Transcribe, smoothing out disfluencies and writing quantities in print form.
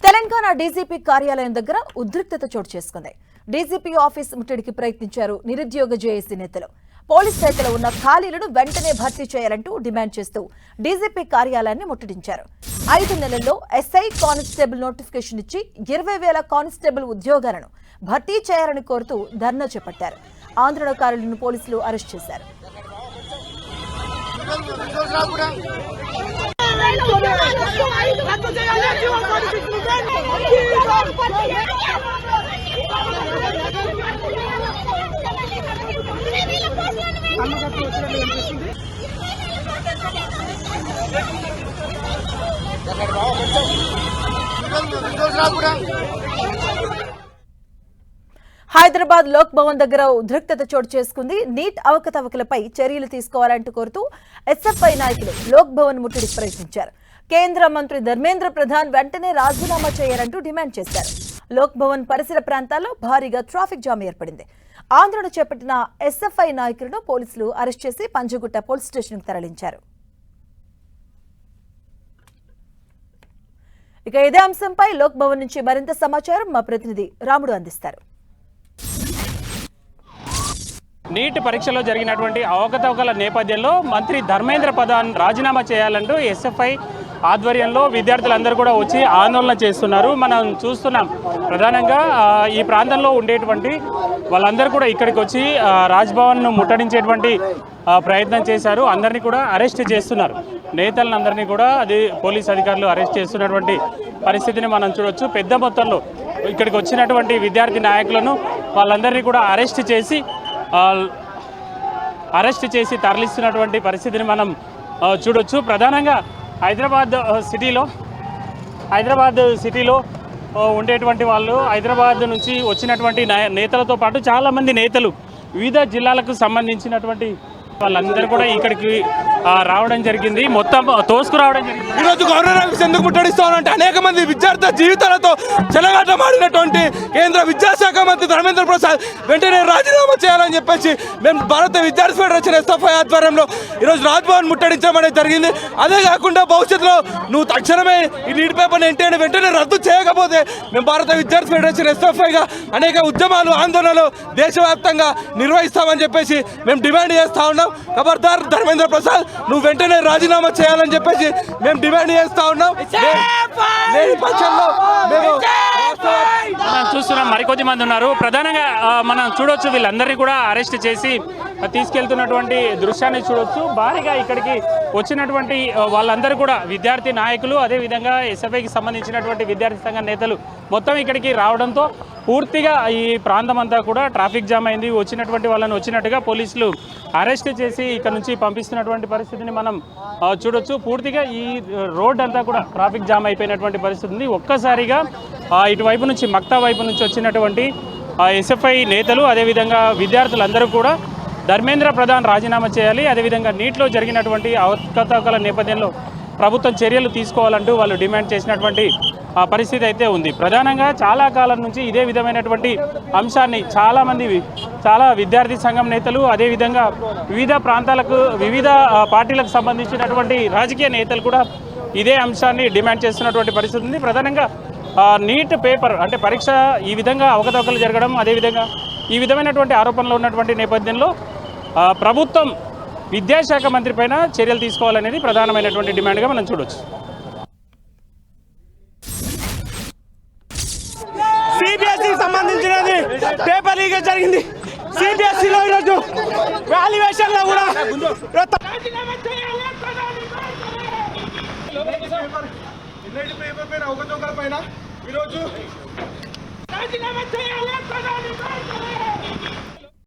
Telangana DGP కార్యాలయం దగ్గర ఉద్రిక్తత చోటు చేసుకుంది. డీజీపీ ఆఫీస్ ముట్టడికి ప్రయత్నించారు నిరుద్యోగ జేఏసీ నేతలు. పోలీస్ శాఖలో ఉన్న ఖాళీలను వెంటనే భర్తీ చేయాలంటూ డిమాండ్ చేస్తూ డీజీపీ కార్యాలయాన్ని ముట్టడించారు. 5 నెలల్లో ఎస్ఐ కానిస్టేబుల్ నోటిఫికేషన్ ఇచ్చి 20,000 కానిస్టేబుల్ ఉద్యోగాలను భర్తీ చేయాలని కోరుతూ ధర్నా చేపట్టారు. ఆందోళనకారులను పోలీసులు అరెస్ట్ చేశారు. హైదరాబాద్ లోక్ భవన్ దగ్గర ఉద్రిక్తత చోటు చేసుకుంది. నీట్ అవకతవకలపై చర్యలు తీసుకోవాలంటూ కోరుతూ ఎస్ఎఫ్ఐ నాయకులు లోక్ భవన్ ముట్టడికి ప్రయత్నించారు. కేంద్ర మంత్రి ధర్మేంద్ర ప్రధాన్ వెంటనే రాజీనామా చేయాలంటూ డిమాండ్ చేశారు. లోక్ భవన్ పరిసర ప్రాంతాల్లో భారీగా ట్రాఫిక్ జామ్ ఏర్పడింది. ఆందోళన చేపట్టిన ఎస్ఎఫ్ఐ నాయకులను పోలీసులు అరెస్ట్ చేసి పంజగుట్ట పోలీస్ స్టేషన్కు తరలించారు. ఇక ఇదే అంశంపై లోక్ భవన్ నుంచి మరింత సమాచారం మా ప్రతినిధి రాముడు అందిస్తారు. నీట్ పరీక్షలో జరిగినటువంటి అవకతవకల నేపథ్యంలో మంత్రి ధర్మేంద్ర ప్రధాన్ రాజీనామా చేయాలంటూ ఎస్ఎఫ్ఐ ఆధ్వర్యంలో విద్యార్థులందరూ కూడా వచ్చి ఆందోళన చేస్తున్నారు. మనం చూస్తున్నాం ప్రధానంగా ఈ ప్రాంతంలో ఉండేటువంటి వాళ్ళందరూ కూడా ఇక్కడికి వచ్చి రాజ్భవన్ను ముట్టడించేటువంటి ప్రయత్నం చేశారు. అందరినీ కూడా అరెస్ట్ చేస్తున్నారు. నేతలందరినీ కూడా అది పోలీస్ అధికారులు అరెస్ట్ చేస్తున్నటువంటి పరిస్థితిని మనం చూడొచ్చు. పెద్ద మొత్తంలో ఇక్కడికి వచ్చినటువంటి విద్యార్థి నాయకులను వాళ్ళందరినీ కూడా అరెస్ట్ చేసి తరలిస్తున్నటువంటి పరిస్థితిని మనం చూడొచ్చు. ప్రధానంగా హైదరాబాద్ సిటీలో ఉండేటువంటి వాళ్ళు, హైదరాబాద్ నుంచి వచ్చినటువంటి నేతలతో పాటు చాలామంది నేతలు వివిధ జిల్లాలకు సంబంధించినటువంటి వాళ్ళందరూ కూడా ఇక్కడికి రావడం జరిగింది. మొత్తం తోసుకురావడం జరిగింది. ఈరోజు గవర్నర్ ఆఫీస్ ఎందుకు ముట్టడిస్తామంటే అనేక మంది విద్యార్థుల జీవితాలతో చెలగాటమాడినటువంటి కేంద్ర విద్యాశాఖ మంత్రి ధర్మేంద్ర ప్రసాద్ వెంటనే రాజీనామా చేయాలని చెప్పేసి మేము భారత విద్యార్థి ఫెడరేషన్ ఎస్ఎఫ్ఐ ఆధ్వర్యంలో ఈరోజు రాజ్భవన్ ముట్టడించడం అనేది జరిగింది. అదే కాకుండా భవిష్యత్తులో నువ్వు తక్షణమే ఈ నీట్ పేపర్ని వెంటనే రద్దు చేయకపోతే మేము భారత విద్యార్థి ఫెడరేషన్ ఎస్ఎఫ్ఐగా అనేక ఉద్యమాలు ఆందోళనలు దేశవ్యాప్తంగా నిర్వహిస్తామని చెప్పేసి మేము డిమాండ్ చేస్తా ఉన్నాం. ఖబర్దార్ ధర్మేంద్ర ప్రసాద్, నువ్వు వెంటనే రాజీనామా చేయాలని చెప్పేసి మేము డిమాండ్ చేస్తా ఉన్నాం. మనం చూస్తున్నాం మరికొద్ది మంది ఉన్నారు. ప్రధానంగా మనం చూడొచ్చు వీళ్ళందరినీ కూడా అరెస్ట్ చేసి తీసుకెళ్తున్నటువంటి దృశ్యాన్ని చూడొచ్చు. భారీగా ఇక్కడికి వచ్చినటువంటి వాళ్ళందరూ కూడా విద్యార్థి నాయకులు, అదేవిధంగా ఎస్ఎఫ్ఐకి సంబంధించినటువంటి విద్యార్థి సంఘ నేతలు మొత్తం ఇక్కడికి రావడంతో పూర్తిగా ఈ ప్రాంతం అంతా కూడా ట్రాఫిక్ జామ్ అయింది. వచ్చినటువంటి వాళ్ళని వచ్చినట్టుగా పోలీసులు అరెస్ట్ చేసి ఇక్కడ నుంచి పంపిస్తున్నటువంటి పరిస్థితిని మనం చూడొచ్చు. పూర్తిగా ఈ రోడ్ అంతా కూడా ట్రాఫిక్ జామ్ అయిపోయినటువంటి పరిస్థితి ఉంది. ఒక్కసారిగా ఇటువైపు నుంచి మక్తా వైపు నుంచి వచ్చినటువంటి ఎస్ఎఫ్ఐ నేతలు, అదేవిధంగా విద్యార్థులందరూ కూడా ధర్మేంద్ర ప్రధాన్ రాజీనామా చేయాలి, అదేవిధంగా నీట్లో జరిగినటువంటి అవకతవకల నేపథ్యంలో ప్రభుత్వం చర్యలు తీసుకోవాలంటూ వాళ్ళు డిమాండ్ చేసినటువంటి పరిస్థితి అయితే ఉంది. ప్రధానంగా చాలా కాలం నుంచి ఇదే విధమైనటువంటి అంశాన్ని చాలా విద్యార్థి సంఘం నేతలు, అదేవిధంగా వివిధ ప్రాంతాలకు వివిధ పార్టీలకు సంబంధించినటువంటి రాజకీయ నేతలు కూడా ఇదే అంశాన్ని డిమాండ్ చేస్తున్నటువంటి పరిస్థితి ఉంది. ప్రధానంగా నీట్ పేపర్ అంటే పరీక్ష ఈ విధంగా అవకతవకలు జరగడం, అదేవిధంగా ఈ విధమైనటువంటి ఆరోపణలు ఉన్నటువంటి నేపథ్యంలో ప్రభుత్వం విద్యాశాఖ మంత్రి పైన చర్యలు తీసుకోవాలనేది ప్రధానమైనటువంటి డిమాండ్గా మనం చూడొచ్చు. సిబిఎస్ఈకి సంబంధించినది పేపర్ లీకేజ్ జరిగింది. సిబిఎస్ఈలో ఈరోజు వాల్యుయేషన్లో కూడా పేపర్ పైన అవకతవకల పైన ఈరోజు